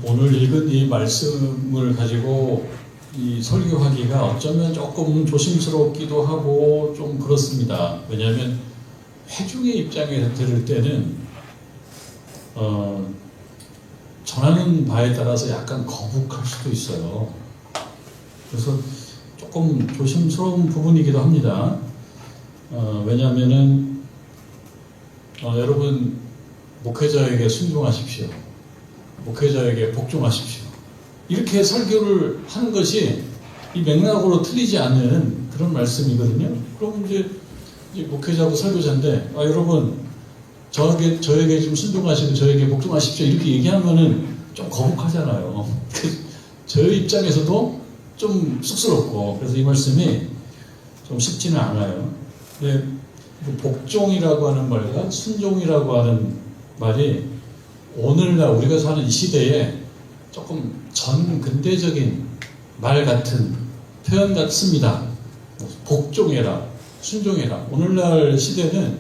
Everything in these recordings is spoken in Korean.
오늘 읽은 이 말씀을 가지고 이 설교하기가 어쩌면 조금 조심스럽기도 하고 좀 그렇습니다. 왜냐하면 회중의 입장에서 들을 때는 전하는 바에 따라서 약간 거북할 수도 있어요. 그래서 조금 조심스러운 부분이기도 합니다. 왜냐하면은 여러분 목회자에게 순종하십시오. 목회자에게 복종하십시오. 이렇게 설교를 하는 것이 이 맥락으로 틀리지 않는 그런 말씀이거든요. 그럼 이제 목회자하고 설교자인데, 여러분, 저에게 좀 순종하시고 저에게 복종하십시오. 이렇게 얘기하면은 좀 거북하잖아요. 저희 입장에서도 좀 쑥스럽고, 그래서 이 말씀이 좀 쉽지는 않아요. 근데 복종이라고 하는 말과 순종이라고 하는 말이 오늘날 우리가 사는 이 시대에 조금 전근대적인 말 같은 표현 같습니다. 복종해라, 순종해라. 오늘날 시대는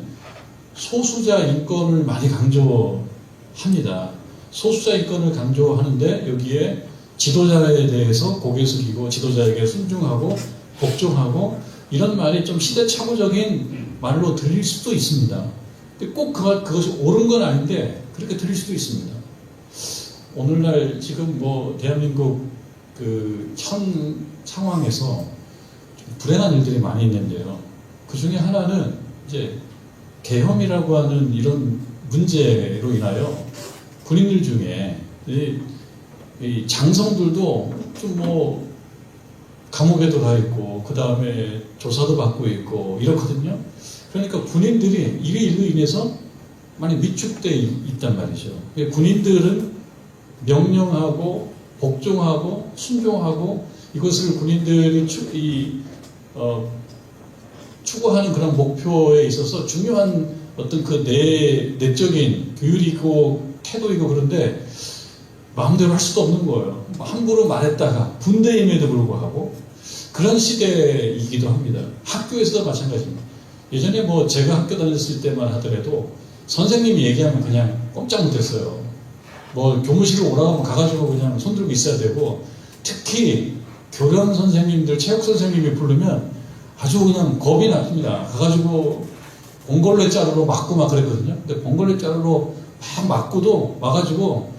소수자 인권을 많이 강조합니다. 소수자 인권을 강조하는데 여기에 지도자에 대해서 고개 숙이고 지도자에게 순종하고 복종하고 이런 말이 좀 시대착오적인 말로 들릴 수도 있습니다. 근데 꼭 그것이 옳은 건 아닌데 그렇게 들릴 수도 있습니다. 오늘날 지금 대한민국 현 상황에서 좀 불행한 일들이 많이 있는데요. 그 중에 하나는 이제 계엄이라고 하는 이런 문제로 인하여 군인들 중에 이 장성들도 좀 감옥에도 가 있고 그 다음에 조사도 받고 있고 이렇거든요. 그러니까 군인들이 이 일로 인해서 많이 위축되어 있단 말이죠. 군인들은 명령하고 복종하고 순종하고 이것을 군인들이 추구하는 그런 목표에 있어서 중요한 어떤 그 내적인 규율이고 태도이고 그런데 마음대로 할 수도 없는 거예요. 함부로 말했다가 군대임에도 불구하고 그런 시대이기도 합니다. 학교에서도 마찬가지입니다. 예전에 제가 학교 다녔을 때만 하더라도 선생님이 얘기하면 그냥 꼼짝 못했어요. 교무실로 오라고 가가지고 그냥 손들고 있어야 되고, 특히 교련 선생님들, 체육 선생님이 부르면 아주 그냥 겁이 납니다. 가가지고 봉골레 자루로 맞고 막 그랬거든요. 근데 봉골레 자루로 막 맞고도 와가지고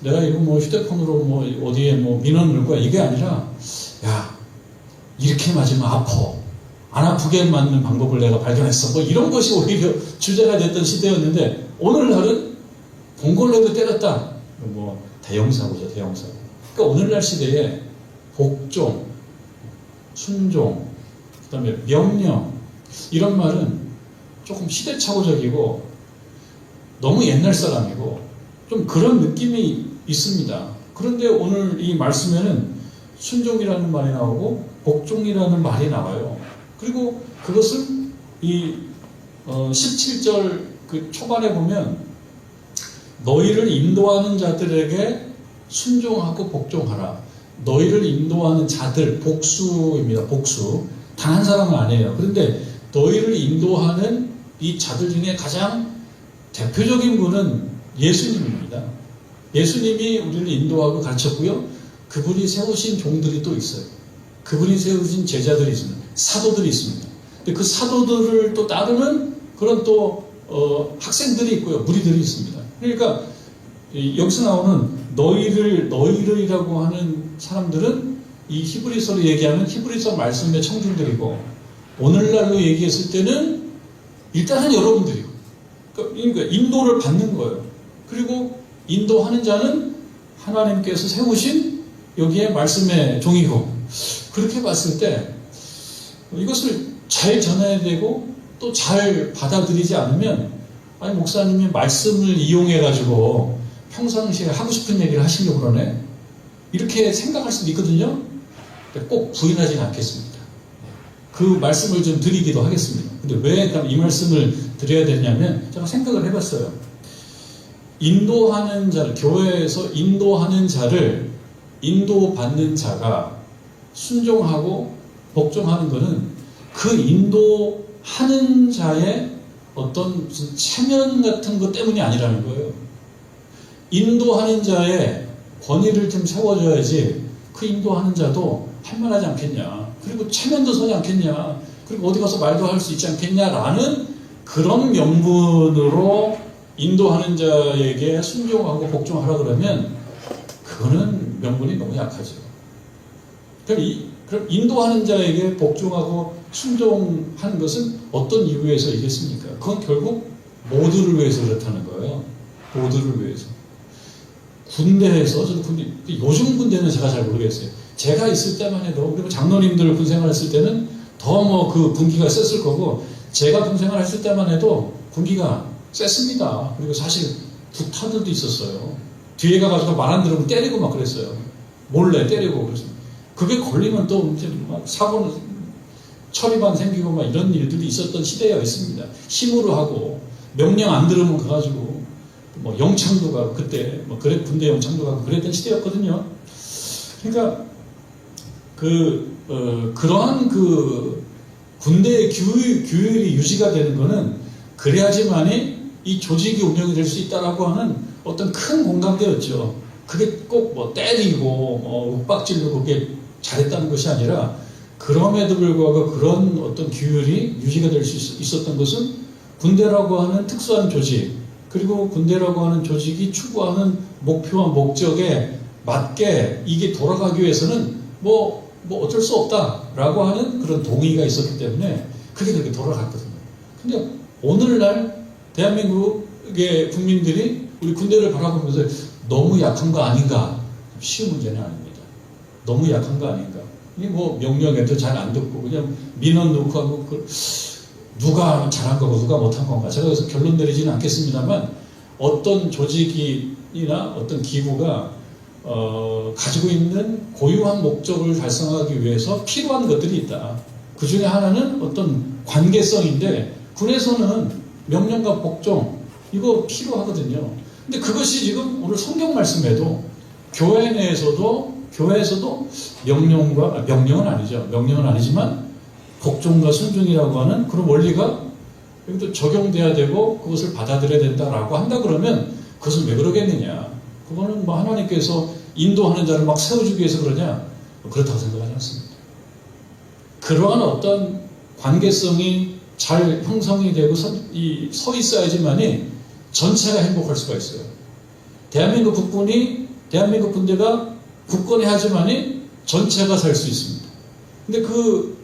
내가 이거 휴대폰으로 어디에 민원 넣을 거야. 이게 아니라, 야, 이렇게 맞으면 아파. 안 아프게 맞는 방법을 내가 발견했어. 이런 것이 오히려 주제가 됐던 시대였는데, 오늘날은 봉골레도 때렸다. 대형사고죠, 대형사고. 그러니까 오늘날 시대에 복종, 순종, 그 다음에 명령, 이런 말은 조금 시대착오적이고, 너무 옛날 사람이고, 좀 그런 느낌이 있습니다. 그런데 오늘 이 말씀에는 순종이라는 말이 나오고, 복종이라는 말이 나와요. 그리고 그것을 17절 초반에 보면 너희를 인도하는 자들에게 순종하고 복종하라. 너희를 인도하는 자들, 복수입니다. 복수. 단 한 사람은 아니에요. 그런데 너희를 인도하는 이 자들 중에 가장 대표적인 분은 예수님입니다. 예수님이 우리를 인도하고 가르쳤고요. 그분이 세우신 종들이 또 있어요. 그분이 세우신 제자들이 있습니다. 사도들이 있습니다. 근데 그 사도들을 또 따르는 그런 또 학생들이 있고요. 무리들이 있습니다. 그러니까 여기서 나오는 너희를이라고 하는 사람들은 이 히브리서로 얘기하는 히브리서 말씀의 청중들이고, 오늘날로 얘기했을 때는 일단은 여러분들이고, 그러니까 인도를 받는 거예요. 그리고 인도하는 자는 하나님께서 세우신 여기에 말씀의 종이고, 그렇게 봤을 때 이것을 잘 전해야 되고 또 잘 받아들이지 않으면, 아니 목사님이 말씀을 이용해 가지고 평상시에 하고 싶은 얘기를 하시려고 그러네, 이렇게 생각할 수도 있거든요. 꼭 부인하지는 않겠습니다. 그 말씀을 좀 드리기도 하겠습니다. 근데 왜 그럼 이 말씀을 드려야 되냐면, 제가 생각을 해봤어요. 인도하는 자를, 교회에서 인도하는 자를 인도받는 자가 순종하고 복종하는 것은 그 인도하는 자의 어떤 무슨 체면 같은 것 때문이 아니라는 거예요. 인도하는 자의 권위를 좀 세워줘야지 그 인도하는 자도 할만하지 않겠냐. 그리고 체면도 서지 않겠냐. 그리고 어디 가서 말도 할 수 있지 않겠냐라는 그런 명분으로 인도하는 자에게 순종하고 복종하라 그러면 그거는 명분이 너무 약하죠. 그럼 인도하는 자에게 복종하고 순종하는 것은 어떤 이유에서이겠습니까? 그건 결국 모두를 위해서 그렇다는 거예요. 모두를 위해서. 군대에서, 저도 요즘 군대는 제가 잘 모르겠어요. 제가 있을 때만 해도, 그리고 장로님들 군생활 했을 때는 더 뭐 그 군기가 셌을 거고, 제가 군생활 했을 때만 해도 군기가 셌습니다. 그리고 사실 구타들도 있었어요. 뒤에 가가지고 말 안 들으면 때리고 막 그랬어요. 몰래 때리고 그래서. 그게 걸리면 또 이제 막 사고는 처리반 생기고 막 이런 일들이 있었던 시대가 있습니다. 힘으로 하고, 명령 안 들으면 가가지고, 뭐 영창도 가고, 그때, 뭐 군대 영창도 가고 그랬던 시대였거든요. 그러니까, 그러한 군대의 규율이 유지가 되는 거는 그래야지만이 이 조직이 운영이 될 수 있다라고 하는 어떤 큰 공감대였죠. 그게 꼭 뭐 때리고, 윽박지르고 그게 잘했다는 것이 아니라 그럼에도 불구하고 그런 어떤 규율이 유지가 될 수 있었던 것은 군대라고 하는 특수한 조직, 그리고 군대라고 하는 조직이 추구하는 목표와 목적에 맞게 이게 돌아가기 위해서는 뭐 어쩔 수 없다라고 하는 그런 동의가 있었기 때문에 그게 그렇게 돌아갔거든요. 근데 오늘날 대한민국의 국민들이 우리 군대를 바라보면서 너무 약한 거 아닌가? 쉬운 문제는 아닙니다. 너무 약한 거 아닌가? 이게 뭐 명령에도 잘 안 듣고 그냥 민원 넣고 하고 누가 잘한 거고 누가 못한 건가? 제가 여기서 결론 내리지는 않겠습니다만 어떤 조직이나 어떤 기구가 가지고 있는 고유한 목적을 달성하기 위해서 필요한 것들이 있다. 그 중에 하나는 어떤 관계성인데 군에서는 명령과 복종 이거 필요하거든요. 근데 그것이 지금 오늘 성경 말씀에도 교회에서도 명령은 아니죠. 명령은 아니지만 복종과 순종이라고 하는 그런 원리가 여기도 적용돼야 되고 그것을 받아들여야 된다라고 한다 그러면 그것은 왜 그러겠느냐. 그거는 뭐 하나님께서 인도하는 자를 막 세워주기 위해서 그러냐. 그렇다고 생각하지 않습니다. 그러한 어떤 관계성이 잘 형성이 되고 서 있어야지만이 전체가 행복할 수가 있어요. 대한민국 군대가 굳건히 하지만이 전체가 살 수 있습니다. 근데 그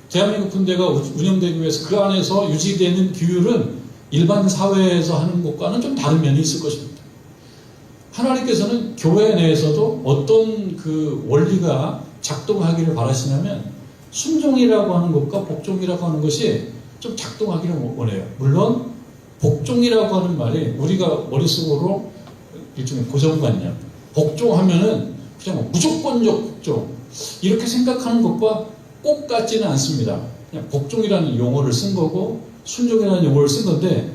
대한민국 군대가 운영되기 위해서 그 안에서 유지되는 규율은 일반 사회에서 하는 것과는 좀 다른 면이 있을 것입니다. 하나님께서는 교회 내에서도 어떤 그 원리가 작동하기를 바라시냐면 순종이라고 하는 것과 복종이라고 하는 것이 좀 작동하기를 원해요. 물론 복종이라고 하는 말이 우리가 머릿속으로 일종의 고정관념, 복종하면은 그냥 무조건적 복종 이렇게 생각하는 것과 꼭 같지는 않습니다. 그냥 복종이라는 용어를 쓴 거고 순종이라는 용어를 쓴 건데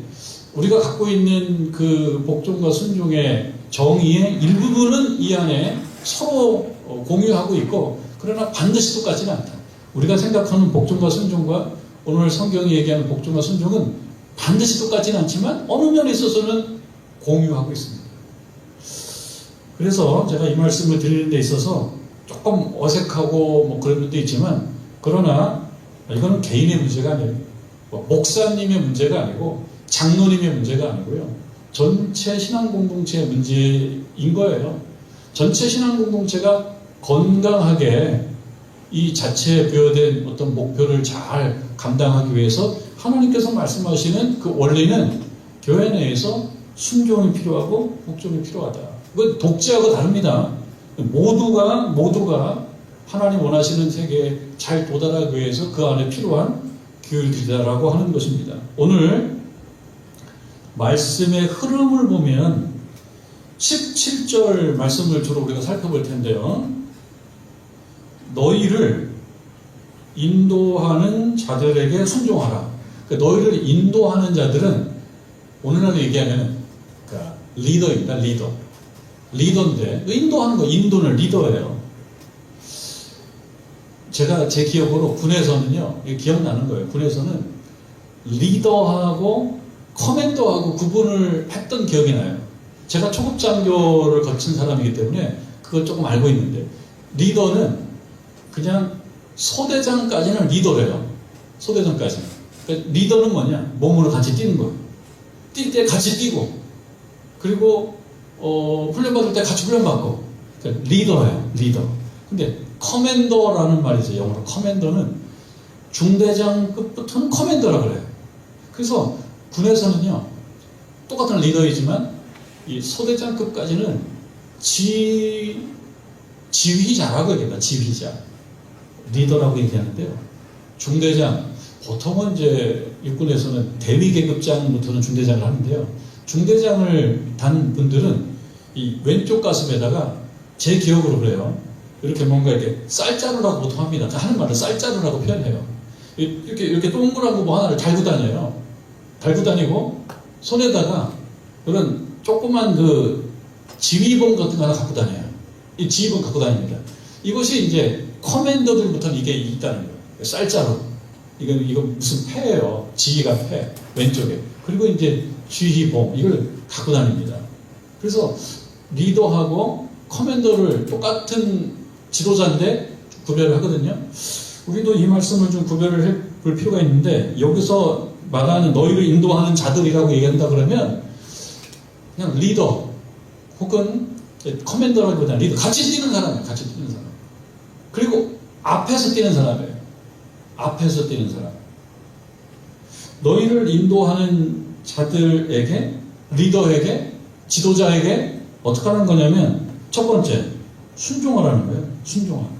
우리가 갖고 있는 그 복종과 순종의 정의의 일부분은 이 안에 서로 공유하고 있고 그러나 반드시 똑같지는 않다. 우리가 생각하는 복종과 순종과 오늘 성경이 얘기하는 복종과 순종은 반드시 똑같지는 않지만 어느 면에 있어서는 공유하고 있습니다. 그래서 제가 이 말씀을 드리는 데 있어서 조금 어색하고 뭐 그런 면도 있지만 그러나 이거는 개인의 문제가 아니에요. 목사님의 문제가 아니고 장로님의 문제가 아니고요. 전체 신앙 공동체의 문제인 거예요. 전체 신앙 공동체가 건강하게 이 자체에 부여된 어떤 목표를 잘 감당하기 위해서 하나님께서 말씀하시는 그 원리는 교회 내에서 순종이 필요하고 복종이 필요하다. 그건 독재하고 다릅니다. 모두가 하나님 원하시는 세계에 잘 도달하기 위해서 그 안에 필요한 규율들이다라고 하는 것입니다. 오늘 말씀의 흐름을 보면 17절 말씀을 주로 우리가 살펴볼 텐데요. 너희를 인도하는 자들에게 순종하라. 그러니까 너희를 인도하는 자들은 오늘날로 얘기하면 그러니까 리더입니다. 리더인데 인도하는 거 인도는 리더예요. 제가 제 기억으로 군에서는요. 기억나는 거예요. 군에서는 리더하고 커맨더하고 구분을 했던 기억이 나요. 제가 초급장교를 거친 사람이기 때문에 그걸 조금 알고 있는데, 리더는 그냥 소대장까지는 리더래요. 소대장까지는. 그러니까 리더는 뭐냐? 몸으로 같이 뛰는 거예요. 뛸 때 같이 뛰고, 그리고 훈련받을 때 같이 훈련받고. 그러니까 리더예요. 리더. 근데 커맨더라는 말이 있어요. 영어로. 커맨더는 중대장급부터는 커맨더라고 그래요. 그래서 군에서는요, 똑같은 리더이지만 이 소대장급까지는 지휘자라고 얘기합니다. 지휘자. 리더라고 얘기하는데요. 중대장, 보통은 이제 육군에서는 대위 계급장부터는 중대장을 하는데요. 중대장을 단 분들은 이 왼쪽 가슴에다가, 제 기억으로 그래요, 이렇게 뭔가 이렇게 쌀자루라고 보통 합니다. 하는 말을 쌀자루라고 표현해요. 이렇게 동그란 거 뭐 하나를 달고 다녀요. 달고 다니고 손에다가 그런 조그만 그 지휘봉 같은 거 하나 갖고 다녀요. 이 지휘봉 갖고 다닙니다. 이것이 이제 커맨더들부터는 이게 있다는 거예요. 쌀자루. 이건 무슨 패예요. 지휘관 패. 왼쪽에. 그리고 이제 지휘봉. 이걸 갖고 다닙니다. 그래서 리더하고 커맨더를 똑같은 지도자인데 구별을 하거든요. 우리도 이 말씀을 좀 구별을 해볼 필요가 있는데, 여기서 말하는 너희를 인도하는 자들이라고 얘기한다 그러면 그냥 리더 혹은 커맨더라기보다는 리더, 같이 뛰는 사람이에요. 같이 뛰는 사람. 그리고 앞에서 뛰는 사람이에요. 앞에서 뛰는 사람. 너희를 인도하는 자들에게, 리더에게, 지도자에게 어떻게 하는 거냐면, 첫 번째, 순종하라는 거예요. 순종하라.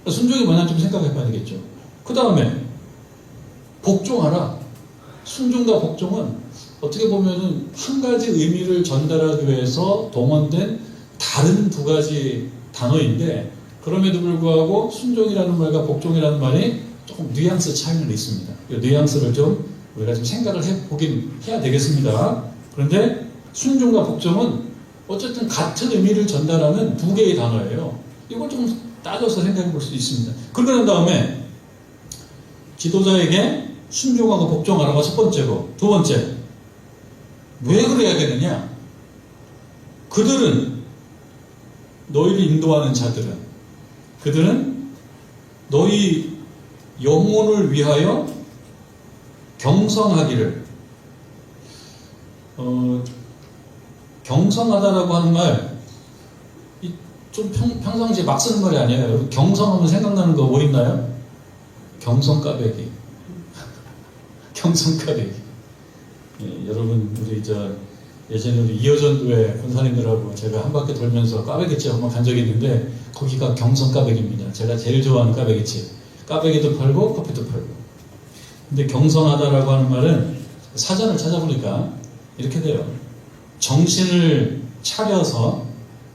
순종이 뭐냐 좀 생각해 봐야 되겠죠. 그 다음에 복종하라. 순종과 복종은 어떻게 보면은 한 가지 의미를 전달하기 위해서 동원된 다른 두 가지 단어인데, 그럼에도 불구하고 순종이라는 말과 복종이라는 말이 조금 뉘앙스 차이는 있습니다. 이 뉘앙스를 좀 우리가 좀 생각을 해보긴 해야 되겠습니다. 그런데 순종과 복종은 어쨌든 같은 의미를 전달하는 두 개의 단어예요. 이걸 좀 따져서 생각해 볼 수 있습니다. 그러고 난 다음에 지도자에게 순종하고 복종하라가 첫 번째고, 두 번째, 왜 그래야 되느냐? 그들은, 너희를 인도하는 자들은, 그들은 너희 영혼을 위하여 경성하기를. 경성하다라고 하는 말, 좀 평상시에 막 쓰는 말이 아니에요. 경성하면 생각나는 거 뭐 있나요? 경성까베기. 경성까베기. 예, 여러분, 우리 예전에 우리 이어전도회 군사님들하고 제가 한 바퀴 돌면서 까베기집 한번 간 적이 있는데, 거기가 경성까베기입니다. 제가 제일 좋아하는 까베기집. 까베기도 팔고 커피도 팔고. 근데 경성하다라고 하는 말은 사전을 찾아보니까 이렇게 돼요. 정신을 차려서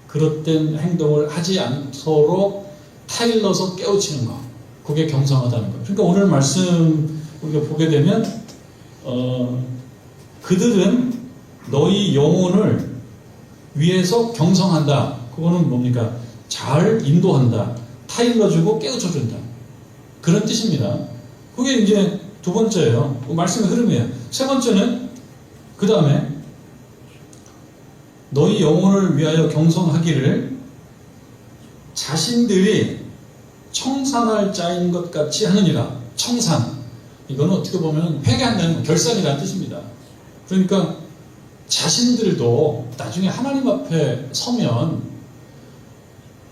그릇된 행동을 하지 않도록 타일러서 깨우치는 것. 그게 경성하다는 거예요. 그러니까 오늘 말씀 우리가 보게 되면 그들은 너희 영혼을 위해서 경성한다. 그거는 뭡니까? 잘 인도한다. 타일러주고 깨우쳐준다. 그런 뜻입니다. 그게 이제 두 번째예요. 그 말씀의 흐름이에요. 세 번째는 그 다음에 너희 영혼을 위하여 경성하기를 자신들이 청산할 자인 것 같이 하느니라. 청산. 이거는 어떻게 보면 회개한다는 결산이라는 뜻입니다. 그러니까 자신들도 나중에 하나님 앞에 서면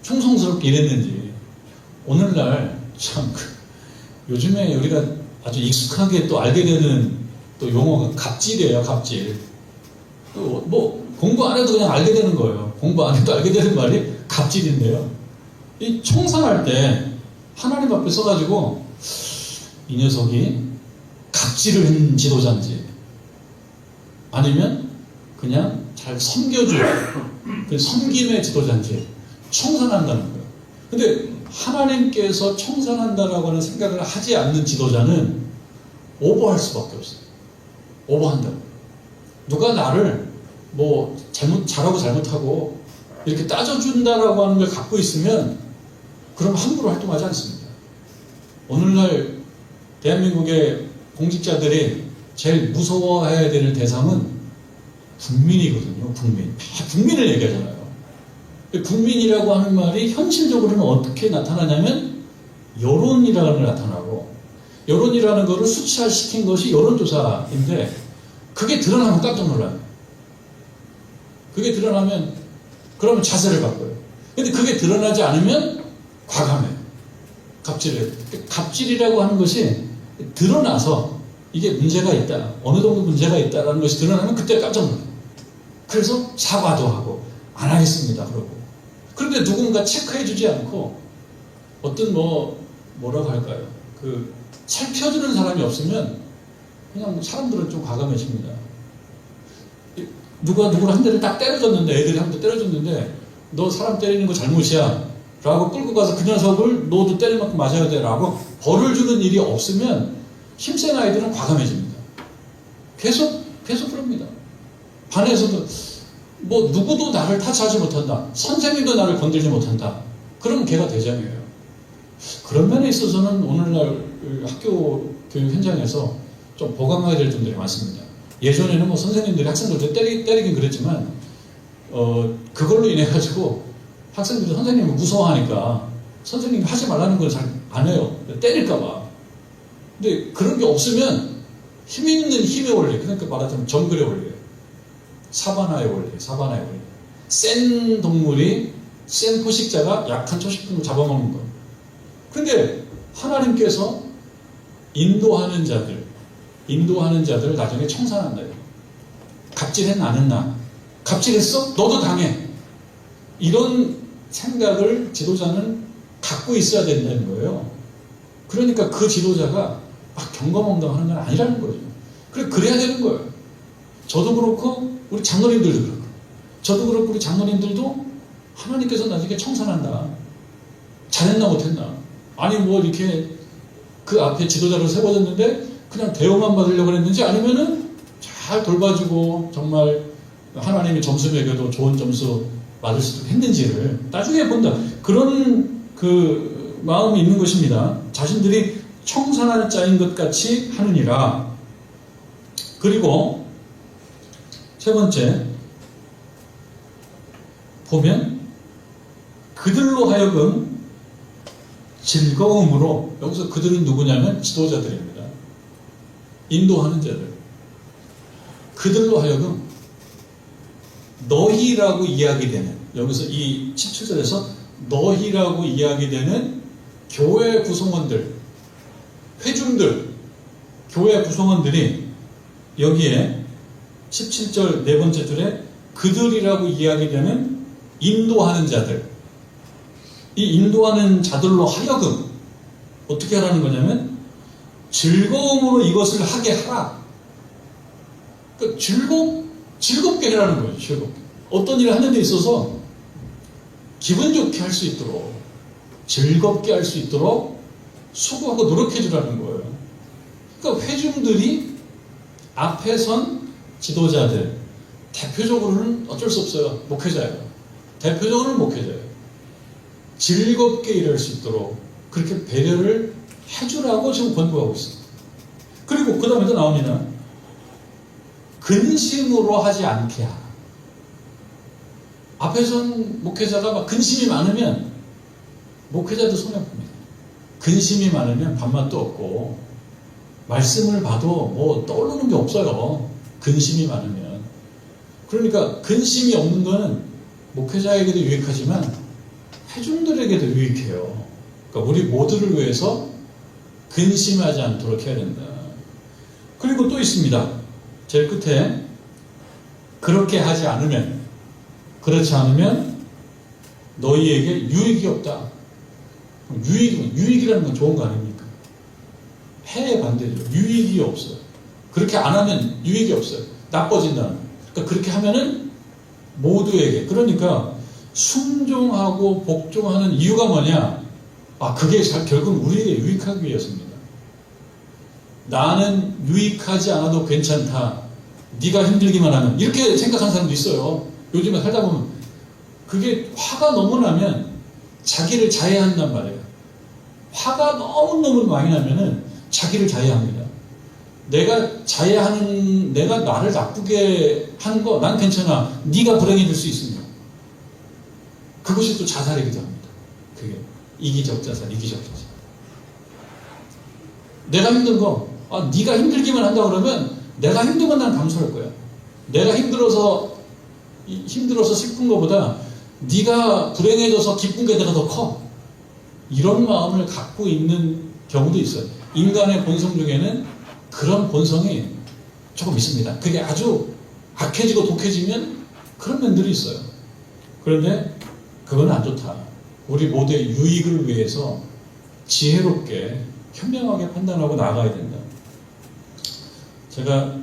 충성스럽게 일했는지, 오늘날 참 요즘에 우리가 아주 익숙하게 또 알게 되는 또 용어가 갑질이에요. 갑질. 또 뭐 공부 안 해도 그냥 알게 되는 거예요. 공부 안 해도 알게 되는 말이 갑질인데요. 이 청산할 때 하나님 앞에 서가지고 이 녀석이 갑질을 한 지도자인지, 아니면 그냥 잘 섬겨줄 그 섬김의 지도자인지 청산한다는 거예요. 근데 하나님께서 청산한다라고 하는 생각을 하지 않는 지도자는 오버할 수밖에 없어요. 오버한다고. 누가 나를 뭐 잘하고 잘못하고 이렇게 따져준다라고 하는 걸 갖고 있으면 그럼 함부로 활동하지 않습니다. 오늘날 대한민국의 공직자들이 제일 무서워해야 되는 대상은 국민이거든요. 국민. 다 국민을 얘기하잖아요. 국민이라고 하는 말이 현실적으로는 어떻게 나타나냐면 여론이라는 걸 나타나고, 여론이라는 것을 수치화시킨 것이 여론조사인데, 그게 드러나면 깜짝 놀라요. 그게 드러나면 그러면 자세를 바꿔요. 근데 그게 드러나지 않으면 과감해요. 갑질해요. 갑질이라고 하는 것이 드러나서 이게 문제가 있다, 어느 정도 문제가 있다라는 것이 드러나면 그때 깜짝 놀라요. 그래서 사과도 하고 안 하겠습니다 그러고. 그런데 누군가 체크해주지 않고 어떤 뭐라고 할까요? 그 살펴주는 사람이 없으면 그냥 사람들은 좀 과감해집니다. 누가 누구를 한 대를 딱 때려줬는데, 애들이 한 대 때려줬는데, 너 사람 때리는 거 잘못이야 라고 끌고 가서 그 녀석을 너도 때릴 만큼 맞아야 돼 라고 벌을 주는 일이 없으면 힘센 아이들은 과감해집니다. 계속 그럽니다. 반에서도 누구도 나를 타치하지 못한다, 선생님도 나를 건들지 못한다, 그러면 걔가 대장이에요. 그런 면에 있어서는 오늘날 학교 교육 현장에서 좀 보강해야 될 점들이 많습니다. 예전에는 선생님들이 학생들을 때리긴 그랬지만, 그걸로 인해 가지고 학생들이 선생님을 무서워하니까 선생님이 하지 말라는 걸 잘 안 해요. 때릴까봐. 근데 그런 게 없으면 힘 있는 힘의 원리, 그러니까 말하자면 정글의 원리예요. 사바나의 원리. 센 동물이, 센 포식자가 약한 초식동물 잡아먹는 거. 근데 하나님께서 인도하는 자들을 나중에 청산한다. 갑질해 나는 나. 갑질했어? 너도 당해. 이런 생각을 지도자는 갖고 있어야 된다는 거예요. 그러니까 그 지도자가 막 경거망동하는 건 아니라는 거죠. 그래야 되는 거예요. 저도 그렇고 우리 장로님들도 그렇고, 저도 그렇고 우리 장로님들도 하나님께서 나중에 청산한다. 잘했나 못했나. 아니 이렇게 그 앞에 지도자로 세워졌는데 그냥 대우만 받으려고 했는지, 아니면은 잘 돌봐주고 정말 하나님이 점수 매겨도 좋은 점수 받을 수도 했는지를 나중에 본다. 그런 그 마음이 있는 것입니다. 자신들이 청산할 자인 것 같이 하느니라. 그리고 세 번째 보면 그들로 하여금 즐거움으로, 여기서 그들은 누구냐면 지도자들입니다. 인도하는 자들. 그들로 하여금 너희라고 이야기되는, 여기서 이 17절에서 너희라고 이야기되는 교회 구성원들, 회중들, 교회 구성원들이 여기에 17절 네 번째 줄에 그들이라고 이야기되는 인도하는 자들, 이 인도하는 자들로 하여금 어떻게 하라는 거냐면 즐거움으로 이것을 하게 하라. 그러니까 즐겁게 하라는 거예요. 즐겁게. 어떤 일을 하는 데 있어서 기분 좋게 할 수 있도록, 즐겁게 할 수 있도록 수고하고 노력해 주라는 거예요. 그러니까 회중들이 앞에 선 지도자들, 대표적으로는 어쩔 수 없어요. 목회자예요. 대표적으로는 목회자예요. 즐겁게 일할 수 있도록 그렇게 배려를 해주라고 지금 권고하고 있습니다. 그리고 그 다음에도 나옵니다. 근심으로 하지 않게 하라. 앞에 선 목회자가 막 근심이 많으면 목회자도 손해봅니다. 근심이 많으면 밥맛도 없고 말씀을 봐도 떠오르는 게 없어요. 근심이 많으면. 그러니까 근심이 없는 거는 목회자에게도 유익하지만 회중들에게도 유익해요. 그러니까 우리 모두를 위해서 근심하지 않도록 해야 된다. 그리고 또 있습니다. 제일 끝에 그렇지 않으면 너희에게 유익이 없다. 유익이라는 건 좋은 거 아닙니까? 해의 반대죠. 유익이 없어요. 그렇게 안 하면 유익이 없어요. 나빠진다는. 그러니까 그렇게 하면은 모두에게, 그러니까 순종하고 복종하는 이유가 뭐냐? 그게 결국 우리에게 유익하기 위해서입니다. 나는 유익하지 않아도 괜찮다. 네가 힘들기만 하면, 이렇게 생각하는 사람도 있어요. 요즘에 살다 보면 그게 화가 너무 나면 자기를 자해한단 말이에요. 화가 너무너무 많이 나면은 자기를 자해합니다. 내가 나를 나쁘게 하는 거 난 괜찮아. 네가 불행해질 수 있습니다. 그것이 또 자살이기도 합니다. 그게 이기적 자살, 이기적 자살. 내가 힘든 거, 네가 힘들기만 한다 그러면 내가 힘든 건 난 감수할 거야. 내가 힘들어서 슬픈 것보다 네가 불행해져서 기쁜 게 내가 더 커. 이런 마음을 갖고 있는 경우도 있어요. 인간의 본성 중에는 그런 본성이 조금 있습니다. 그게 아주 악해지고 독해지면 그런 면들이 있어요. 그런데 그건 안 좋다. 우리 모두의 유익을 위해서 지혜롭게 현명하게 판단하고 나아가야 된다. 제가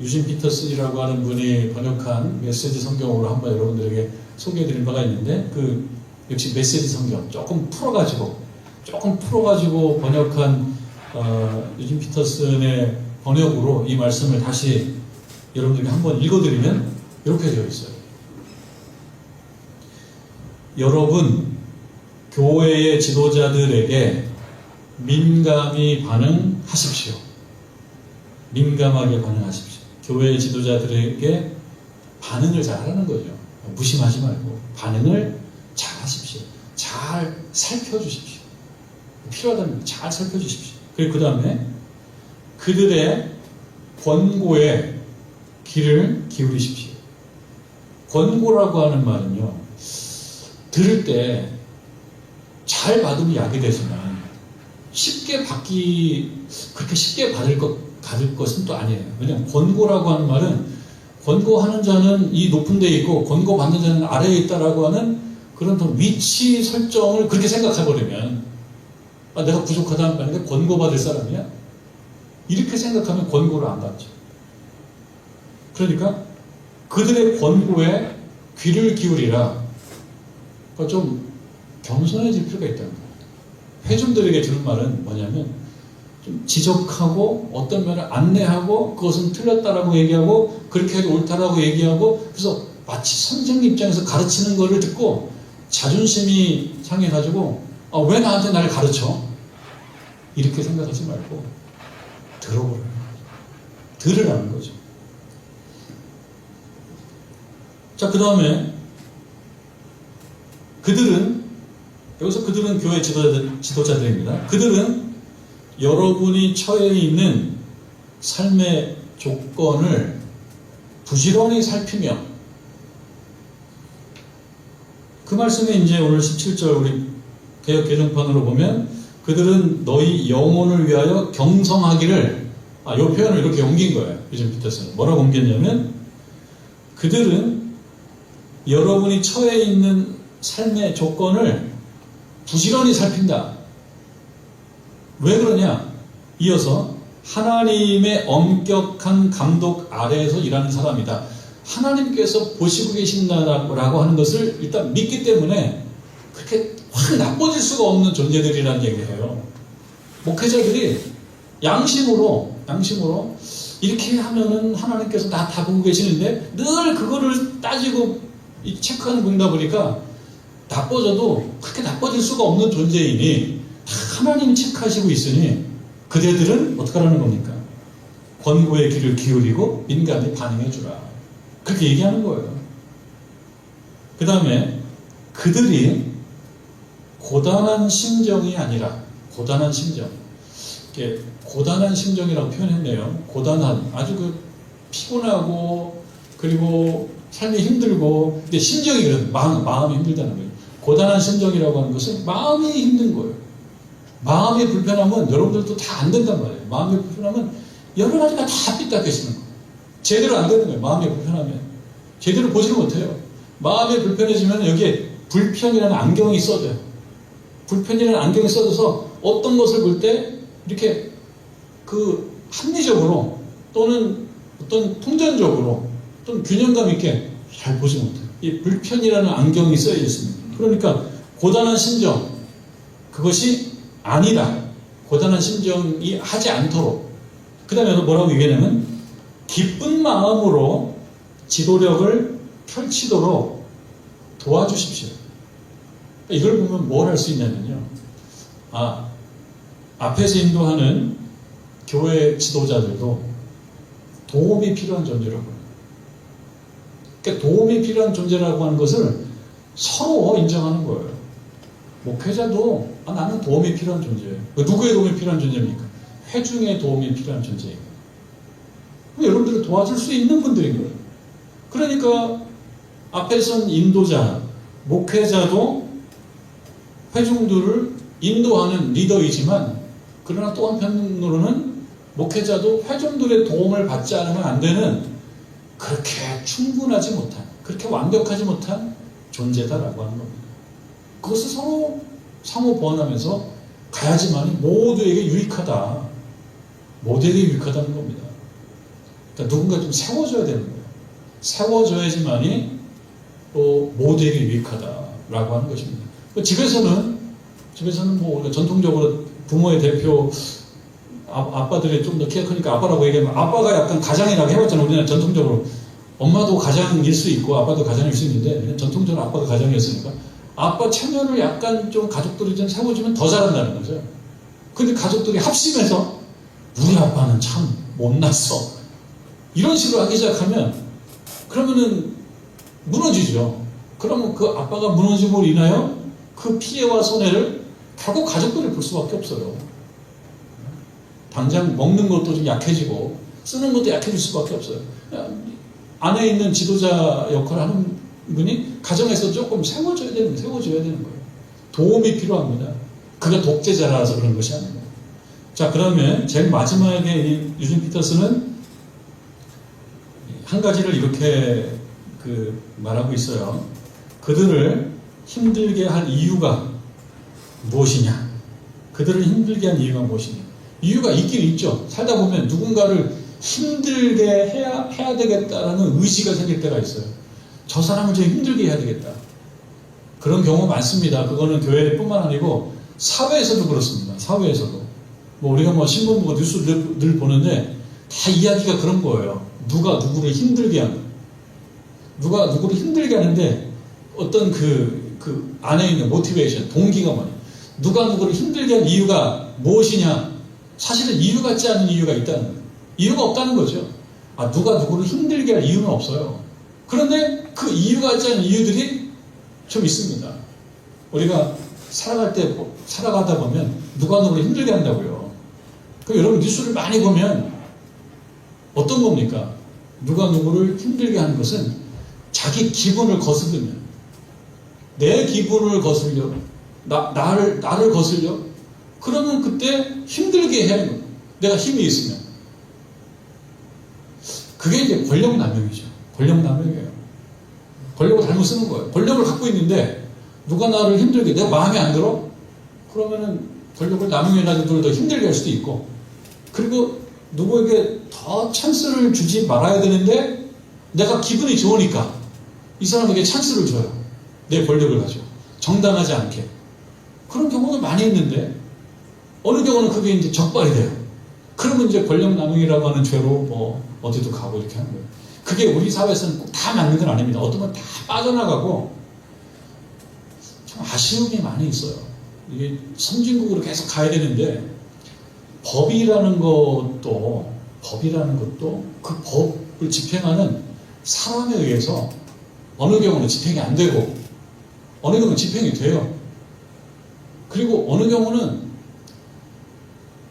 유진 피터슨이라고 하는 분이 번역한 메시지 성경으로 한번 여러분들에게 소개해드린 바가 있는데, 그 역시 메시지 성경 조금 풀어가지고 번역한 유진 피터슨의 번역으로 이 말씀을 다시 여러분들에게 한번 읽어드리면 이렇게 되어 있어요. 여러분, 교회의 지도자들에게 민감히 반응하십시오. 민감하게 반응하십시오. 교회의 지도자들에게 반응을 잘 하라는 거죠. 무심하지 말고 반응을 잘 하십시오. 잘 살펴주십시오. 필요하다면 잘 살펴주십시오. 그리고 그 다음에 그들의 권고에 귀를 기울이십시오. 권고라고 하는 말은요, 들을 때 잘 받으면 약이 되지만 그렇게 쉽게 받을 것은 또 아니에요. 왜냐하면 권고라고 하는 말은, 권고하는 자는 이 높은 데에 있고 권고받는 자는 아래에 있다라고 하는 그런 위치 설정을 그렇게 생각해버리면, 내가 부족하다는 말인데 권고받을 사람이야? 이렇게 생각하면 권고를 안 받죠. 그러니까 그들의 권고에 귀를 기울이라. 그러니까 좀 겸손해질 필요가 있다는 거예요. 회중들에게 주는 말은 뭐냐면, 좀 지적하고 어떤 면을 안내하고 그것은 틀렸다라고 얘기하고 그렇게 해도 옳다라고 얘기하고, 그래서 마치 선생님 입장에서 가르치는 거를 듣고 자존심이 상해가지고 왜 나한테 나를 가르쳐? 이렇게 생각하지 말고 들으라는 거죠. 자, 그 다음에 여기서 그들은 교회 지도자들입니다. 그들은 여러분이 처해 있는 삶의 조건을 부지런히 살피며, 그 말씀에 이제 오늘 17절 우리 개역 개정판으로 보면, 그들은 너희 영혼을 위하여 경성하기를, 이 표현을 이렇게 옮긴 거예요. 유진 피터슨 뭐라고 옮겼냐면, 그들은 여러분이 처해 있는 삶의 조건을 부지런히 살핀다. 왜 그러냐? 이어서 하나님의 엄격한 감독 아래에서 일하는 사람이다. 하나님께서 보시고 계신다라고 하는 것을 일단 믿기 때문에 그렇게 확 나빠질 수가 없는 존재들이라는 얘기예요. 목회자들이 양심으로 이렇게 하면은 하나님께서 나 다 보고 계시는데 늘 그거를 따지고 체크하는 분이다 보니까 나빠져도 그렇게 나빠질 수가 없는 존재이니 다 하나님이 체크하시고 있으니 그대들은 어떻게 하라는 겁니까? 권고의 귀를 기울이고 민감히 반응해 주라. 그렇게 얘기하는 거예요. 그 다음에 그들이 고단한 심정이 아니라, 고단한 심정, 이렇게 고단한 심정이라고 표현했네요. 고단한, 아주 피곤하고 그리고 삶이 힘들고, 근데 심정이 그래요. 마음이 힘들다는 거예요. 고단한 심정이라고 하는 것은 마음이 힘든 거예요. 마음이 불편하면 여러분들도 다 안 된단 말이에요. 마음이 불편하면 여러 가지가 다 삐딱해지는 거예요. 제대로 안 되는 거예요. 마음이 불편하면 제대로 보지를 못해요. 마음이 불편해지면 여기에 불편이라는 안경이 써져요. 불편이라는 안경이 써져서 어떤 것을 볼 때 이렇게 합리적으로 또는 어떤 통전적으로 또는 균형감 있게 잘 보지 못해요. 이 불편이라는 안경이 써져 있습니다. 그러니까 고단한 심정, 그것이 아니다. 고단한 심정이 하지 않도록. 그 다음에 뭐라고 얘기하냐면 기쁜 마음으로 지도력을 펼치도록 도와주십시오. 이걸 보면 뭘 할 수 있냐면요. 앞에서 인도하는 교회 지도자들도 도움이 필요한 존재라고 해요. 그러니까 도움이 필요한 존재라고 하는 것을 서로 인정하는 거예요. 목회자도 나는 도움이 필요한 존재예요. 누구의 도움이 필요한 존재입니까? 회중의 도움이 필요한 존재예요. 여러분들을 도와줄 수 있는 분들인 거예요. 그러니까 앞에 선 인도자, 목회자도 회중들을 인도하는 리더이지만, 그러나 또 한편으로는 목회자도 회중들의 도움을 받지 않으면 안 되는, 그렇게 충분하지 못한, 그렇게 완벽하지 못한 존재다라고 하는 겁니다. 그것을 서로 상호 보완하면서 가야지만이 모두에게 유익하다. 모두에게 유익하다는 겁니다. 그러니까 누군가 좀 세워줘야 되는 거예요. 세워줘야지만이 또 모두에게 유익하다라고 하는 것입니다. 집에서는 뭐 우리가 전통적으로 부모의 대표 아빠들이 좀 더 키가 크니까 아빠라고 얘기하면, 아빠가 약간 가장이라고 해봤잖아요. 우리는 전통적으로 엄마도 가장일 수 있고 아빠도 가장일 수 있는데, 전통적으로 아빠가 가장이었으니까 아빠 체면을 약간 좀 가족들이 좀 세워주면 더 잘한다는 거죠. 근데 가족들이 합심해서 우리 아빠는 참 못났어, 이런 식으로 하기 시작하면 그러면은 무너지죠. 그러면 그 아빠가 무너짐으로 인하여 그 피해와 손해를 결국 가족들이 볼 수밖에 없어요. 당장 먹는 것도 좀 약해지고 쓰는 것도 약해질 수밖에 없어요. 안에 있는 지도자 역할을 하는 분이 가정에서 조금 세워줘야 되는 거예요. 도움이 필요합니다. 그가 독재자라서 그런 것이 아니고. 자, 그러면 제일 마지막에 유진 피터스는 한 가지를 이렇게 말하고 있어요. 그들을 힘들게 할 이유가 무엇이냐? 그들을 힘들게 한 이유가 무엇이냐? 이유가 있긴 있죠. 살다 보면 누군가를 힘들게 해야 되겠다라는 의지가 생길 때가 있어요. 저 사람을 좀 힘들게 해야 되겠다. 그런 경우 많습니다. 그거는 교회뿐만 아니고 사회에서도 그렇습니다. 사회에서도. 뭐 우리가 뭐 신문 보고 뉴스 늘 보는데 다 이야기가 그런 거예요. 누가 누구를 힘들게 하는. 누가 누구를 힘들게 하는데 어떤 그 안에 있는 모티베이션, 동기가 뭐냐. 누가 누구를 힘들게 한 이유가 무엇이냐. 사실은 이유 같지 않은 이유가 있다는 거예요. 이유가 없다는 거죠. 누가 누구를 힘들게 할 이유는 없어요. 그런데 그 이유 같지 않은 이유들이 좀 있습니다. 우리가 살아가다 보면 누가 누구를 힘들게 한다고요. 그럼 여러분 뉴스를 많이 보면 어떤 겁니까? 누가 누구를 힘들게 하는 것은 자기 기분을 거스르면, 내 기분을 거슬려, 나를 거슬려, 그러면 그때 힘들게 해야 하는 거예요. 내가 힘이 있으면. 그게 이제 권력남용이죠. 권력남용이에요. 권력을 잘못 쓰는 거예요. 권력을 갖고 있는데 누가 나를 힘들게, 내가 마음에 안 들어? 그러면은 권력을 남용해가지고 더 힘들게 할 수도 있고, 그리고 누구에게 더 찬스를 주지 말아야 되는데 내가 기분이 좋으니까 이 사람에게 찬스를 줘요. 내 권력을 가지고. 정당하지 않게. 그런 경우는 많이 있는데 어느 경우는 그게 이제 적발이 돼요. 그러면 이제 권력남용이라고 하는 죄로 뭐 어디도 가고 이렇게 하는 거예요. 그게 우리 사회에서는 꼭 다 맞는 건 아닙니다. 어떤 건 다 빠져나가고 참 아쉬움이 많이 있어요. 이게 선진국으로 계속 가야 되는데 법이라는 것도 그 법을 집행하는 사람에 의해서 어느 경우는 집행이 안 되고 어느 경우는 집행이 돼요. 그리고 어느 경우는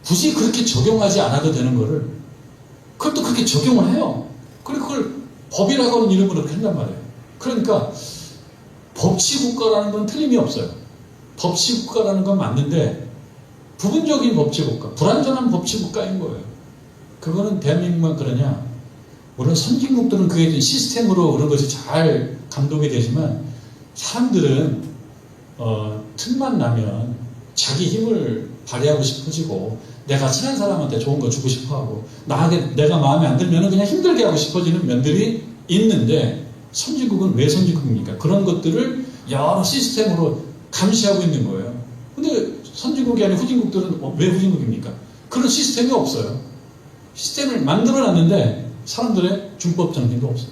굳이 그렇게 적용하지 않아도 되는 거를 그것도 그렇게 적용을 해요. 그리고 그걸 법이라고 하는 이름으로 그렇게 한단 말이에요. 그러니까 법치국가라는 건 틀림이 없어요. 법치국가라는 건 맞는데 부분적인 법치국가, 불완전한 법치국가인 거예요. 그거는 대한민국만 그러냐? 물론 선진국들은 그게 시스템으로 그런 것이 잘 감독이 되지만 사람들은 틈만 나면 자기 힘을 발휘하고 싶어지고 내가 친한 사람한테 좋은 거 주고 싶어하고 내가 마음에 안 들면 그냥 힘들게 하고 싶어지는 면들이 있는데 선진국은 왜 선진국입니까? 그런 것들을 여러 시스템으로 감시하고 있는 거예요. 근데 선진국이 아닌 후진국들은 왜 후진국입니까? 그런 시스템이 없어요. 시스템을 만들어놨는데 사람들의 준법 정신도 없어요.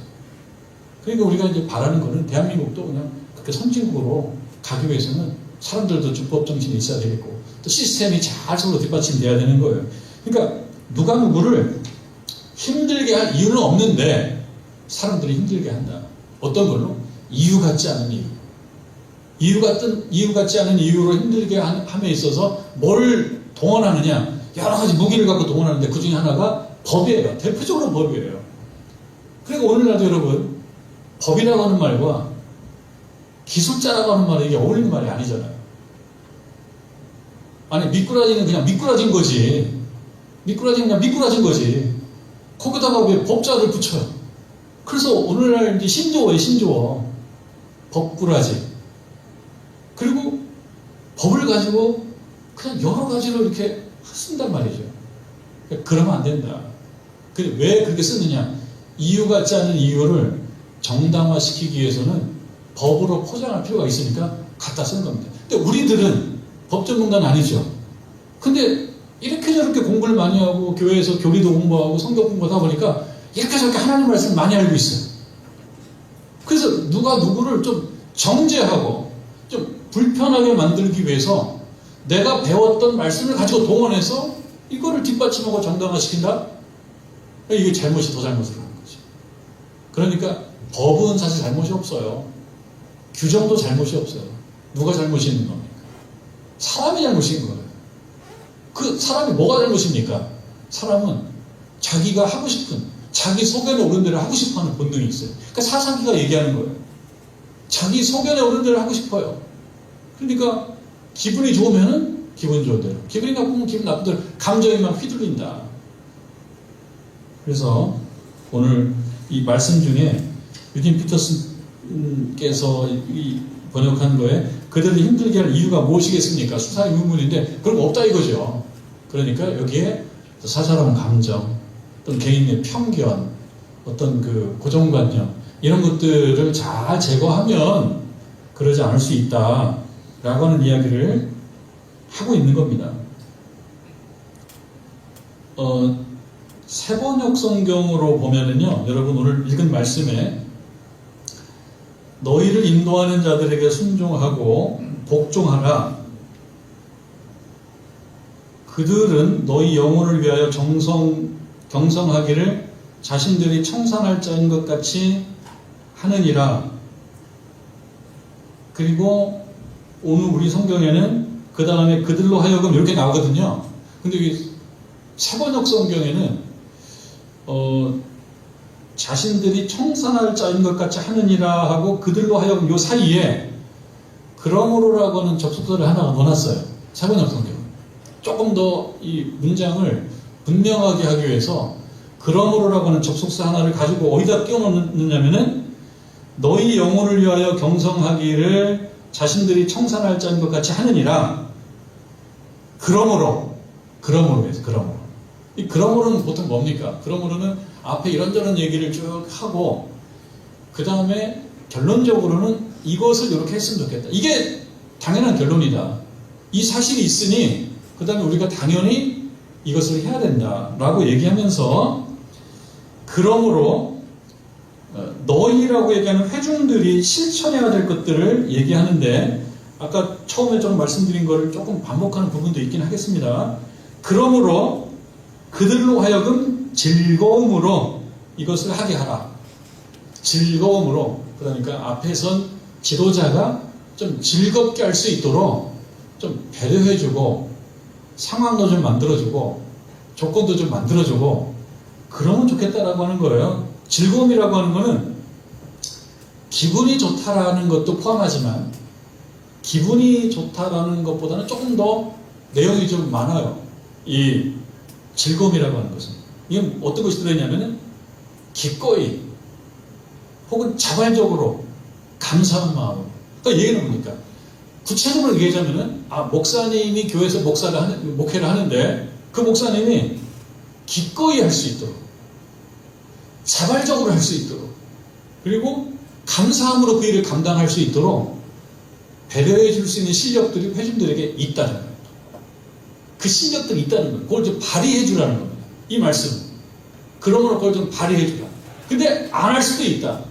그러니까 우리가 이제 바라는 거는 대한민국도 그냥 그렇게 선진국으로 가기 위해서는 사람들도 준법 정신이 있어야 되겠고 또 시스템이 잘 서로 뒷받침돼야 되는 거예요. 그러니까 누가 누구를 힘들게 할 이유는 없는데 사람들이 힘들게 한다. 어떤 걸로? 이유 같지 않은 이유. 이유 같지 않은 이유로 힘들게 함에 있어서 뭘 동원하느냐? 여러 가지 무기를 갖고 동원하는데 그 중에 하나가 법이에요. 대표적으로 법이에요. 그리고 오늘날도 여러분, 법이라고 하는 말과 기술자라고 하는 말이 이게 어울리는 말이 아니잖아요. 아니, 미꾸라지는 그냥 미꾸라진 거지. 미꾸라지는 그냥 미꾸라진 거지. 거기다가 왜 법자를 붙여요? 그래서 오늘날 이제 신조어예요, 신조어. 법꾸라지. 그리고 법을 가지고 그냥 여러 가지로 이렇게 쓴단 말이죠. 그러면 안 된다. 왜 그렇게 쓰느냐? 이유 같지 않은 이유를 정당화시키기 위해서는 법으로 포장할 필요가 있으니까 갖다 쓴 겁니다. 근데 우리들은 법전문가는 아니죠. 근데 이렇게 저렇게 공부를 많이 하고 교회에서 교리도 공부하고 성경 공부하다 보니까 이렇게 저렇게 하나님 말씀을 많이 알고 있어요. 그래서 누가 누구를 좀 정죄하고 좀 불편하게 만들기 위해서 내가 배웠던 말씀을 가지고 동원해서 이거를 뒷받침하고 정당화시킨다? 이게 잘못이 더 잘못을 하는 거죠. 그러니까 법은 사실 잘못이 없어요. 규정도 잘못이 없어요. 누가 잘못이 있는 겁니까? 사람이 잘못인 거예요. 그 사람이 뭐가 잘못입니까? 사람은 자기가 하고 싶은, 자기 소견에 오른 대로 하고 싶어 하는 본능이 있어요. 그러니까 사사기가 얘기하는 거예요. 자기 소견에 오른 대로 하고 싶어요. 그러니까 기분이 좋으면은 기분 좋은 대로, 기분이 나쁘면 기분 나쁜 대로 감정이 막 휘둘린다. 그래서 오늘 이 말씀 중에 유딘 피터슨께서 이 번역한 거에 그들을 힘들게 할 이유가 무엇이겠습니까? 수사의 의문인데 그런 거 없다 이거죠. 그러니까 여기에 사사로운 감정, 어떤 개인의 편견, 어떤 그 고정관념 이런 것들을 잘 제거하면 그러지 않을 수 있다라고 하는 이야기를 하고 있는 겁니다. 세번역 성경으로 보면은요, 여러분 오늘 읽은 말씀에 너희를 인도하는 자들에게 순종하고 복종하라. 그들은 너희 영혼을 위하여 경성하기를 자신들이 청산할 자인 것 같이 하느니라. 그리고 오늘 우리 성경에는 그 다음에 그들로 하여금 이렇게 나오거든요. 근데 이 세번역 성경에는 자신들이 청산할 자인 것 같이 하느니라 하고 그들로 하여금 요 사이에 그러므로라고 하는 접속사를 하나가 넣어놨어요. 세번역 성경. 조금 더 이 문장을 분명하게 하기 위해서 그러므로라고 하는 접속사 하나를 가지고 어디다 끼워 넣느냐면은 너희 영혼을 위하여 경성하기를 자신들이 청산할 자인 것 같이 하느니라. 그러므로에서 그러므로. 이 그러므로는 보통 뭡니까? 그러므로는 앞에 이런저런 얘기를 쭉 하고 그 다음에 결론적으로는 이것을 이렇게 했으면 좋겠다. 이게 당연한 결론이다. 이 사실이 있으니 그 다음에 우리가 당연히 이것을 해야 된다라고 얘기하면서 그러므로 너희라고 얘기하는 회중들이 실천해야 될 것들을 얘기하는데 아까 처음에 좀 말씀드린 거를 조금 반복하는 부분도 있긴 하겠습니다. 그러므로 그들로 하여금 즐거움으로 이것을 하게 하라. 즐거움으로. 그러니까 앞에 선 지도자가 좀 즐겁게 할 수 있도록 좀 배려해주고 상황도 좀 만들어주고 조건도 좀 만들어주고 그러면 좋겠다라고 하는 거예요. 즐거움이라고 하는 거는 기분이 좋다라는 것도 포함하지만 기분이 좋다라는 것보다는 조금 더 내용이 좀 많아요. 이 즐거움이라고 하는 것은. 이건 어떤 것이 들어있냐면은 기꺼이 혹은 자발적으로 감사한 마음. 그러니까 얘기는 뭡니까? 구체적으로 얘기하자면은 목사님이 교회에서 목회를 하는데 그 목사님이 기꺼이 할 수 있도록 자발적으로 할 수 있도록 그리고 감사함으로 그 일을 감당할 수 있도록 배려해 줄 수 있는 실력들이 회중들에게 있다는 거예요. 그 실력들이 있다는 거예요. 그걸 좀 발휘해 주라는 겁니다. 이 말씀은. 그러므로 그걸 좀 발휘해 주라. 근데 안 할 수도 있다.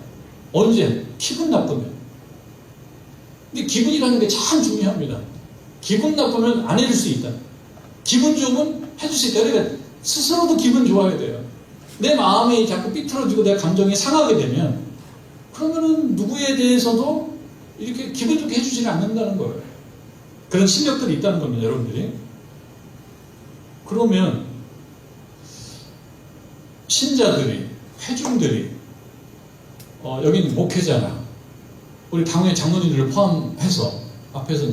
언제? 기분 나쁘면. 근데 기분이라는 게 참 중요합니다. 기분 나쁘면 안 해줄 수 있다. 기분 좋으면 해줄 수 있다. 그러니까 스스로도 기분 좋아야 돼요. 내 마음이 자꾸 삐뚤어지고 내 감정이 상하게 되면 그러면은 누구에 대해서도 이렇게 기분 좋게 해주지는 않는다는 거예요. 그런 실력들이 있다는 겁니다, 여러분들이. 그러면 신자들이, 회중들이, 여기는 목회자나 우리 당회 장로님들을 포함해서 앞에서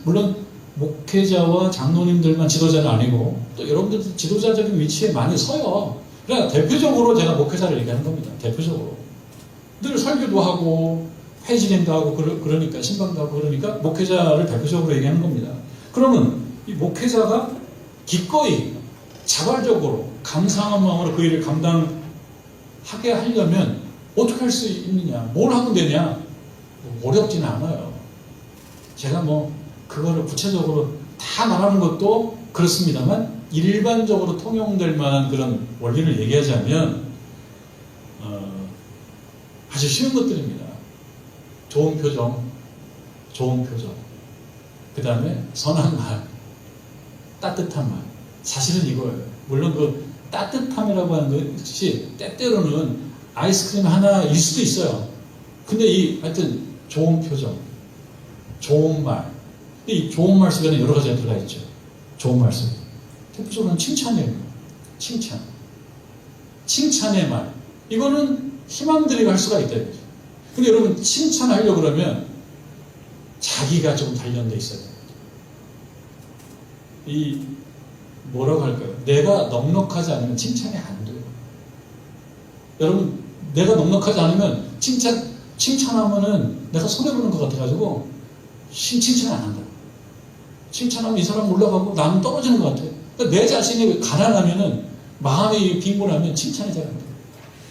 물론 목회자와 장로님들만 지도자는 아니고 또 여러분들 지도자적인 위치에 많이 서요. 그러니까 대표적으로 제가 목회자를 얘기하는 겁니다. 대표적으로. 늘 설교도 하고 회진행도 하고 그러니까 신방도 하고 그러니까 목회자를 대표적으로 얘기하는 겁니다. 그러면 이 목회자가 기꺼이 자발적으로 감사한 마음으로 그 일을 감당하게 하려면 어떻게 할 수 있느냐? 뭘 하면 되냐? 어렵지는 않아요. 제가 그거를 구체적으로 다 말하는 것도 그렇습니다만 일반적으로 통용될 만한 그런 원리를 얘기하자면 아주 쉬운 것들입니다. 좋은 표정, 그 다음에 선한 말, 따뜻한 말. 사실은 이거예요. 물론 그 따뜻함이라고 하는 것이 때때로는 아이스크림 하나일 수도 있어요. 근데 하여튼 좋은 표정, 좋은 말. 근데 이 좋은 말 속에는 여러 가지가 들어가 있죠. 좋은 말 속에. 대표적으로는 칭찬이에요. 칭찬의 말. 이거는 희망드리고 할 수가 있다. 근데 여러분, 칭찬하려고 그러면 자기가 좀 단련돼 있어야 돼요. 뭐라고 할까요? 내가 넉넉하지 않으면 칭찬이 안 돼요. 여러분, 내가 넉넉하지 않으면 칭찬하면은 내가 손해보는 것 같아가지고 칭찬 안 한다. 칭찬하면 이 사람 올라가고 나는 떨어지는 것 같아요. 그러니까 내 자신이 가난하면은 마음이 빈곤하면 칭찬이 잘 안 돼요.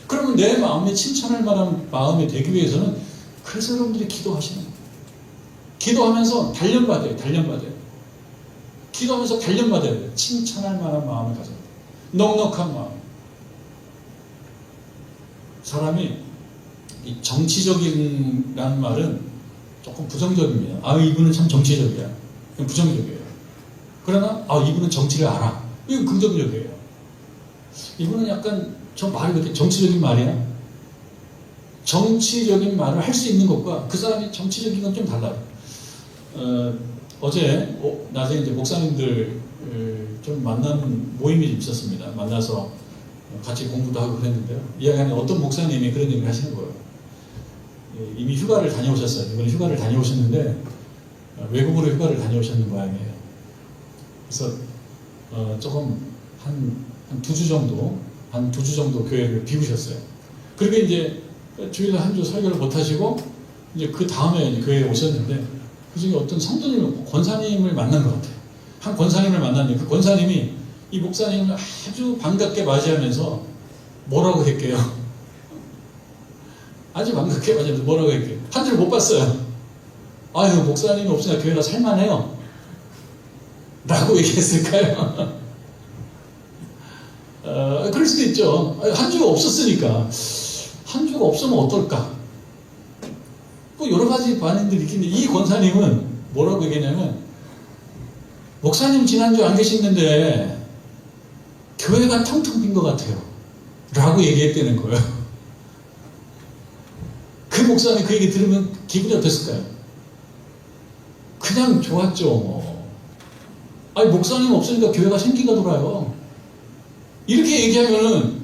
그러면 내 마음에 칭찬할 만한 마음이 되기 위해서는 그래서 여러분들이 기도하시는 거예요. 기도하면서 단련받아요. 기도하면서 단련받아야 돼요. 칭찬할 만한 마음을 가져야 돼요. 넉넉한 마음. 사람이 이 정치적이라는 말은 조금 부정적입니다. 이분은 참 정치적이야. 부정적이에요. 그러나 이분은 정치를 알아. 이건 긍정적이에요. 이분은 약간 저 말이 그렇게 정치적인 말이야? 정치적인 말을 할 수 있는 것과 그 사람이 정치적인 건 좀 달라요. 어제 낮에 이제 목사님들 좀 만난 모임이 좀 있었습니다. 만나서 같이 공부도 하고 그랬는데요. 이야기하는 어떤 목사님이 그런 얘기를 하시는 거예요. 이미 휴가를 다녀오셨어요. 이번에 휴가를 다녀오셨는데 외국으로 휴가를 다녀오셨는 모양이에요. 그래서 조금 한 두 주 정도 교회를 비우셨어요. 그리고 이제 주일날 한 주 설교를 못 하시고 이제 그 다음에 이제 교회에 오셨는데 그 중에 어떤 성도님, 권사님을 만난 것 같아요. 한 권사님을 만났는데 그 권사님이 이 목사님을 아주 반갑게 맞이하면서 뭐라고 했게요? 아주 반갑게 맞이하면서 뭐라고 했게요? 한 줄 못 봤어요. 목사님이 없으니까 교회가 살만해요. 라고 얘기했을까요? 그럴 수도 있죠. 한 주가 없었으니까. 한 주가 없으면 어떨까? 여러 가지 반응들이 있는데 이 권사님은 뭐라고 얘기했냐면 목사님 지난주 안 계시는데 교회가 텅텅 빈 것 같아요. 라고 얘기했다는 거예요. 그 목사님 그 얘기 들으면 기분이 어땠을까요? 그냥 좋았죠. 목사님 없으니까 교회가 생기가 돌아요. 이렇게 얘기하면은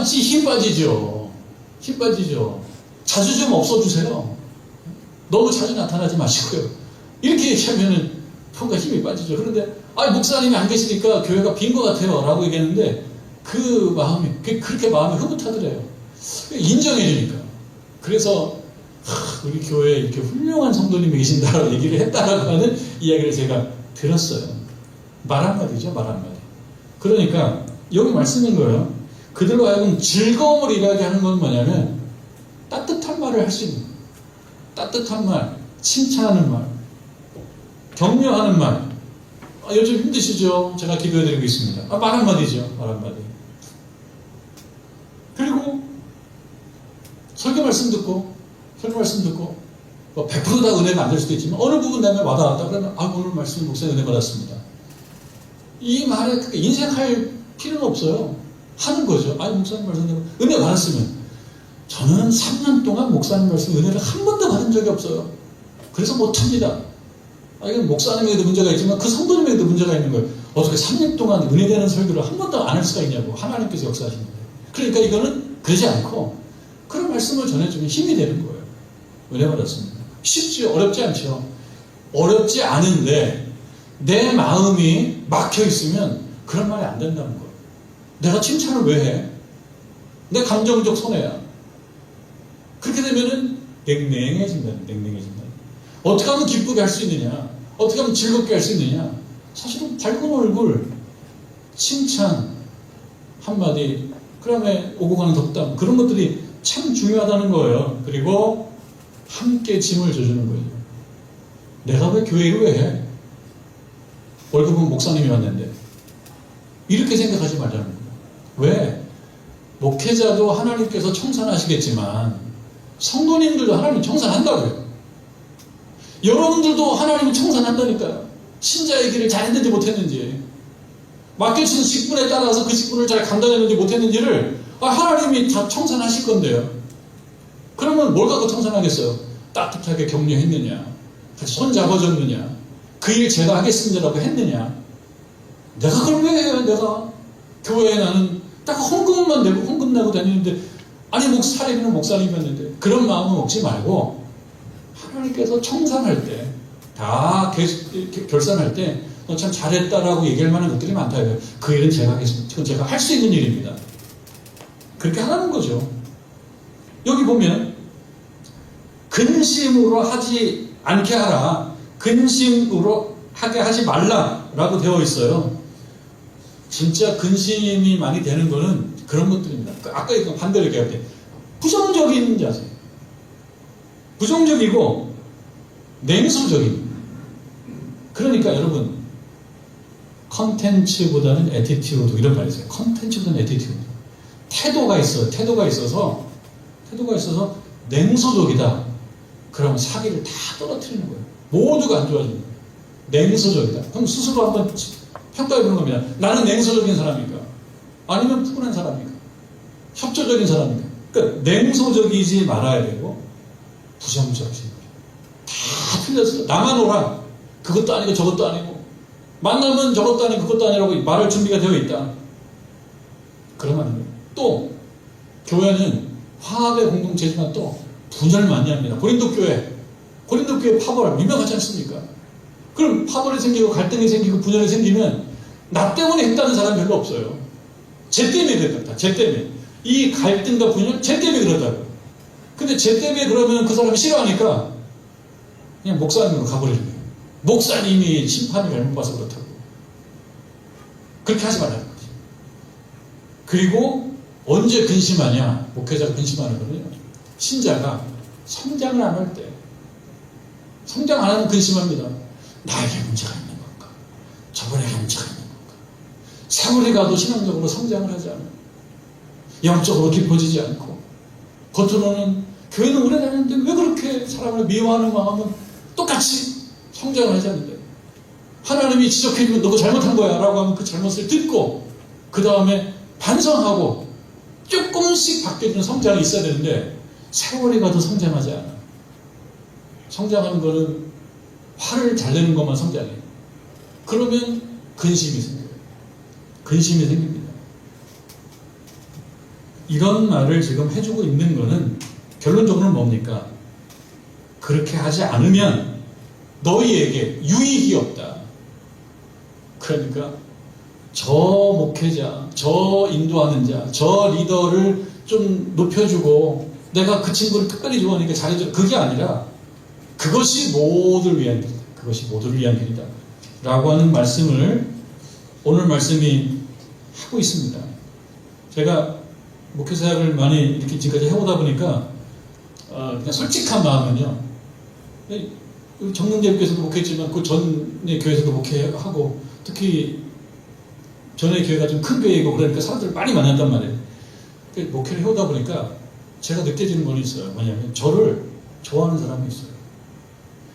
힘 빠지죠. 자주 좀 없어주세요. 너무 자주 나타나지 마시고요. 이렇게 얘기하면은 뭔가 힘이 빠지죠. 그런데 목사님이 안 계시니까 교회가 빈 것 같아요. 라고 얘기했는데 그 마음이 그렇게 마음이 흐뭇하더래요. 인정해주니까. 그래서 우리 교회에 이렇게 훌륭한 성도님이 계신다라고 얘기를 했다라고 하는 이야기를 제가 들었어요. 말 한마디죠. 그러니까 여기 말씀인 거예요. 그들로 하여금 즐거움을 일하게 하는 건 뭐냐면 따뜻한 말을 할 수 있는 거예요. 따뜻한 말, 칭찬하는 말, 격려하는 말. 요즘 힘드시죠? 제가 기도해드리고 있습니다. 말 한마디죠. 말 한마디. 그리고 설교 말씀 듣고 100%다 은혜가 안 될 수도 있지만 어느 부분 내가 와닿았다 그러면 오늘 말씀 목사님 은혜 받았습니다. 이 말에 인색할 필요는 없어요. 하는 거죠. 목사님 말씀 은혜 받았으면 저는 3년 동안 목사님 말씀 은혜를 한 번도 받은 적이 없어요. 그래서 못합니다. 이건 목사님에게도 문제가 있지만 그 성도님에게도 문제가 있는 거예요. 어떻게 3년 동안 은혜되는 설교를 한 번도 안 할 수가 있냐고. 하나님께서 역사하시는데. 그러니까 이거는 그러지 않고 그런 말씀을 전해주면 힘이 되는 거예요. 은혜 받았습니다. 쉽지 어렵지 않죠. 어렵지 않은데 내 마음이 막혀 있으면 그런 말이 안 된다는 거예요. 내가 칭찬을 왜 해? 내 감정적 손해야. 그렇게 되면은 냉랭해진다. 어떻게 하면 기쁘게 할 수 있느냐? 어떻게 하면 즐겁게 할 수 있느냐? 사실은 밝은 얼굴, 칭찬 한마디, 그 다음에 오고 가는 덕담, 그런 것들이 참 중요하다는 거예요. 그리고 함께 짐을 져주는 거예요. 내가 왜 교회를 왜 해? 월급은 목사님이 왔는데. 이렇게 생각하지 말자는 거예요. 왜? 목회자도 하나님께서 청산하시겠지만 성도님들도 하나님 청산한다고요. 여러분들도 하나님은 청산한다니까요. 신자의 길을 잘했는지 못했는지, 맡겨진 직분에 따라서 그 직분을 잘 감당했는지 못했는지를 하나님이 다 청산하실 건데요. 그러면 뭘 갖고 청산하겠어요? 따뜻하게 격려했느냐, 같이 손 잡아줬느냐, 그 일 제가 하겠습니다라고 했느냐. 내가 그걸 왜 해요? 내가 교회에 나는 딱 헌금만 내고 헌금 내고 다니는데, 아니 사례비는 목사님이었는데. 그런 마음은 먹지 말고 하나님께서 청산할 때, 다 결산할 때 너 참 잘했다라고 얘기할 만한 것들이 많다. 그 일은 제가 하겠습니다. 그건 제가 할 수 있는 일입니다. 그렇게 하라는 거죠. 여기 보면 근심으로 하지 않게 하라, 근심으로 하게 하지 말라라고 되어 있어요. 진짜 근심이 많이 되는 거는 그런 것들입니다. 아까 얘기한 반대로 얘기할 때 부정적인 자세, 부정적이고 냉소적인. 그러니까 여러분, 컨텐츠보다는 애티튜드, 이런 말이 있어요. 컨텐츠보다는 애티튜드. 태도가 있어요. 태도가 있어서 냉소적이다. 그러면 사기를 다 떨어뜨리는 거예요. 모두가 안 좋아지는 거예요. 냉소적이다. 그럼 스스로 한번 평가해 보는 겁니다. 나는 냉소적인 사람인가? 아니면 푸근한 사람인가? 협조적인 사람인가? 그러니까 냉소적이지 말아야 되고 부정적이지. 다 틀렸어. 나만 오라. 그것도 아니고 저것도 아니고. 만나면 저것도 아니고 그것도 아니라고 말할 준비가 되어 있다. 그러면 안 돼요. 또 교회는 화합의 공동체지만 또 분열을 많이 합니다. 고린도 교회 파벌 유명하지 않습니까? 그럼 파벌이 생기고 갈등이 생기고 분열이 생기면 나 때문에 했다는 사람 별로 없어요. 쟤 때문에 그랬다. 쟤 때문에. 이 갈등과 분열 쟤 때문에 그러다고. 근데 쟤 때문에 그러면 그 사람이 싫어하니까 그냥 목사님으로 가버리는 거예요. 목사님이 심판을 잘못 봐서 그렇다고. 그렇게 하지 말라는 거지. 그리고 언제 근심하냐? 목회자가 근심하는 거는요, 신자가 성장을 안 할 때. 성장 안 하면 근심합니다. 나에게 문제가 있는 건가? 저번에 문제가 있는 건가? 세월이 가도 신앙적으로 성장을 하지 않아요. 영적으로 깊어지지 않고, 겉으로는 교회는 오래 다녔는데 왜 그렇게 사람을 미워하는 마음은 똑같이 성장을 하지 않는데, 하나님이 지적해주면 너가 잘못한 거야 라고 하면 그 잘못을 듣고 그 다음에 반성하고 조금씩 바뀌어지는 성장이 있어야 되는데, 세월이 가도 성장하지 않아. 성장하는 거는 화를 잘 내는 것만 성장해요. 그러면 근심이 생겨요. 근심이 생깁니다. 이런 말을 지금 해주고 있는 거는 결론적으로는 뭡니까? 그렇게 하지 않으면 너희에게 유익이 없다. 그러니까 저 목회자, 저 인도하는 자, 저 리더를 좀 높여주고 내가 그 친구를 특별히 좋아하니까 잘해줘. 그게 아니라 그것이 모두를 위한 길이다. 그것이 모두를 위한 길이다. 라고 하는 말씀을 오늘 말씀이 하고 있습니다. 제가 목회사역을 많이 이렇게 지금까지 해오다 보니까 그냥 솔직한 마음은요, 정릉대교에서도 목회했지만 그 전에 교회에서도 목회하고, 특히 전에 교회가 좀 큰 교회이고 그러니까 사람들을 많이 만난단 말이에요. 목회를 해오다 보니까 제가 느껴지는 건 있어요. 뭐냐면 저를 좋아하는 사람이 있어요.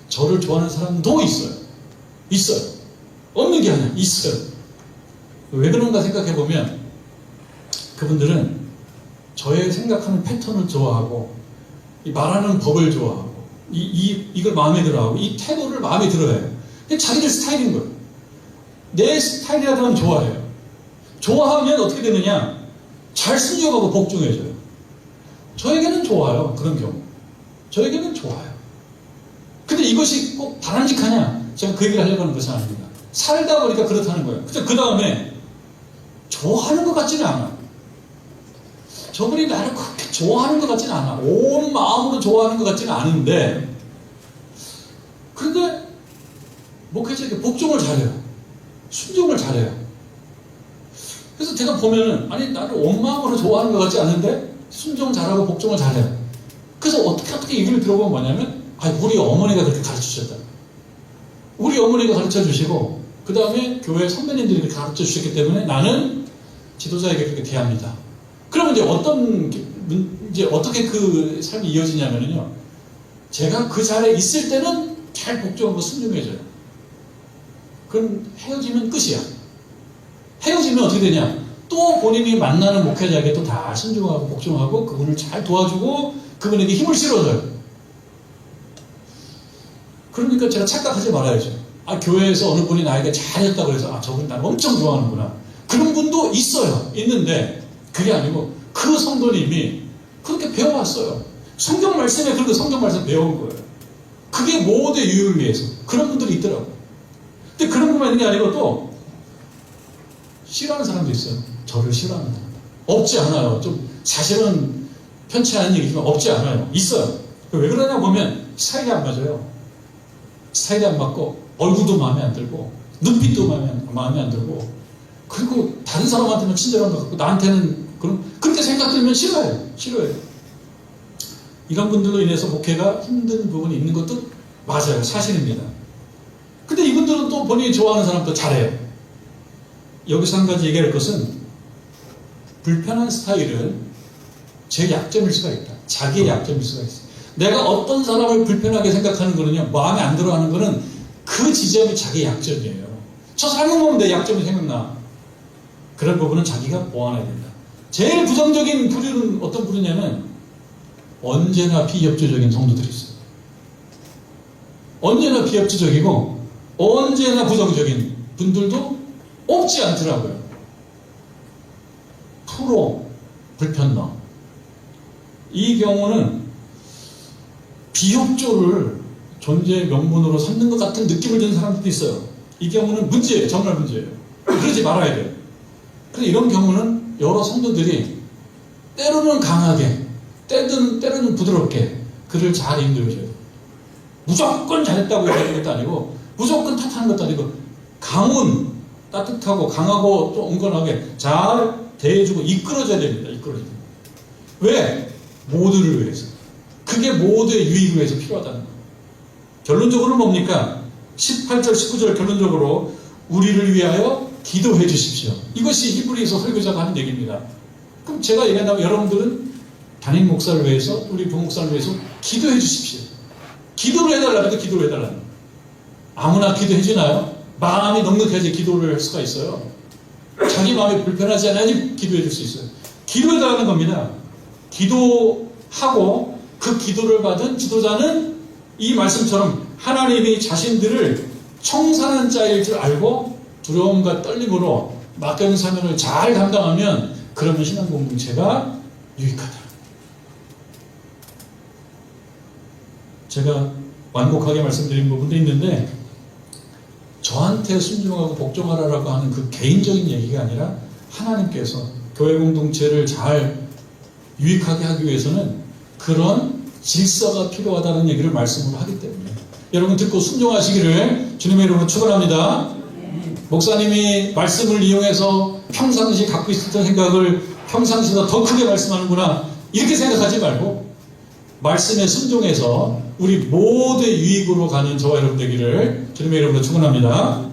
저를 좋아하는 사람도 있어요. 없는 게 아니라 있어요. 왜 그런가 생각해보면 그분들은 저의 생각하는 패턴을 좋아하고, 이 말하는 법을 좋아하고, 이걸 마음에 들어하고 이 태도를 마음에 들어해요. 자기들 스타일인 거예요. 내 스타일이라도 하면 좋아해요. 좋아하면 어떻게 되느냐? 잘 순종하고 복종해줘요. 저에게는 좋아요. 그런 경우. 저에게는 좋아요. 근데 이것이 꼭 바람직하냐? 제가 그 얘기를 하려고 하는 것은 아닙니다. 살다 보니까 그렇다는 거예요. 그 다음에 좋아하는 것 같지는 않아. 저분이 나를 그렇게 좋아하는 것 같지는 않아. 온 마음으로 좋아하는 것 같지는 않은데, 근데 목회자에게 복종을 잘해요. 순종을 잘해요. 그래서 제가 보면은, 아니, 나를 온 마음으로 좋아하는 것 같지 않은데, 순종 잘하고 복종을 잘해요. 그래서 어떻게 얘기를 들어보면 뭐냐면, 우리 어머니가 그렇게 가르쳐 주셨다. 우리 어머니가 가르쳐 주시고, 그 다음에 교회 선배님들이 그렇게 가르쳐 주셨기 때문에 나는 지도자에게 그렇게 대합니다. 그러면 이제 어떻게 그 삶이 이어지냐면요. 제가 그 자리에 있을 때는 잘 복종하고 순종해줘요. 그럼 헤어지면 끝이야. 헤어지면 어떻게 되냐? 또 본인이 만나는 목회자에게 또 다 순종하고 복종하고 그분을 잘 도와주고 그분에게 힘을 실어줘요. 그러니까 제가 착각하지 말아야죠. 교회에서 어느 분이 나에게 잘했다고 해서 저분 나를 엄청 좋아하는구나. 그런 분도 있어요. 있는데 그게 아니고 그 성도님이 그렇게 배워왔어요. 성경 말씀에 그렇게 성경 말씀 배운 거예요. 그게 모두의 유익을 위해서. 그런 분들이 있더라고요. 근데 그런 분만 있는 게 아니고 또 싫어하는 사람도 있어요. 저를 싫어하는 사람. 없지 않아요. 좀 사실은 편치 않은 얘기지만 없지 않아요. 있어요. 왜 그러냐 보면 스타일이 안 맞아요. 스타일이 안 맞고 얼굴도 마음에 안 들고 눈빛도 마음에 안 들고 그리고 다른 사람한테는 친절한 것 같고 나한테는 그렇게 생각 들면 싫어해요. 이런 분들로 인해서 목회가 힘든 부분이 있는 것도 맞아요. 사실입니다. 근데 이분들은 또 본인이 좋아하는 사람도 잘해요. 여기서 한 가지 얘기할 것은 불편한 스타일은 제 약점일 수가 있다. 자기의 약점일 수가 있어요. 내가 어떤 사람을 불편하게 생각하는 거는요. 마음에 안 들어하는 거는 그 지점이 자기의 약점이에요. 저 사람 보면 내 약점이 생각나. 그런 부분은 자기가 보완해야 된다. 제일 부정적인 부류는 어떤 부류냐면 언제나 비협조적인 성도들이 있어요. 언제나 비협조적이고 언제나 부정적인 분들도 없지 않더라고요. 프로, 불편러. 이 경우는 비협조를 존재의 명분으로 삼는 것 같은 느낌을 주는 사람들도 있어요. 이 경우는 문제예요. 정말 문제예요. 그러지 말아야 돼요. 그래서 이런 경우는 여러 성도들이 때로는 강하게, 때로는 부드럽게 그를 잘 인도해줘야 돼요. 무조건 잘했다고 얘기하는 것도 아니고 무조건 탓하는 것도 아니고 강운, 따뜻하고 강하고 또 온건하게 잘 대해주고 이끌어줘야 됩니다. 이끌어줘야 됩니다. 왜? 모두를 위해서. 그게 모두의 유익을 위해서 필요하다는 거예요. 결론적으로는 뭡니까? 18절, 19절 결론적으로 우리를 위하여 기도해 주십시오. 이것이 히브리서 설교자가 하는 얘기입니다. 그럼 제가 얘기한다면 여러분들은 담임 목사를 위해서, 우리 부목사를 위해서 기도해 주십시오. 기도를 해달라는데 기도를 해달라는 거예요. 아무나 기도해 주나요? 마음이 넉넉해야지 기도를 할 수가 있어요. 자기 마음이 불편하지 않아야지 기도해 줄 수 있어요. 기도해 달라는 겁니다. 기도하고 그 기도를 받은 지도자는 이 말씀처럼 하나님이 자신들을 청산한 자일 줄 알고 두려움과 떨림으로 맡겨진 사명을 잘 감당하면 그러면 신앙 공동체가 유익하다. 제가 완곡하게 말씀드린 부분도 있는데 저한테 순종하고 복종하라라고 하는 그 개인적인 얘기가 아니라 하나님께서 교회 공동체를 잘 유익하게 하기 위해서는 그런 질서가 필요하다는 얘기를 말씀으로 하기 때문에 여러분 듣고 순종하시기를 주님의 이름으로 축원합니다. 목사님이 말씀을 이용해서 평상시 갖고 있었던 생각을 평상시보다 더 크게 말씀하는구나 이렇게 생각하지 말고 말씀에 순종해서 우리 모두의 유익으로 가는 저와 여러분 되기를 주님의 이름으로 축원합니다.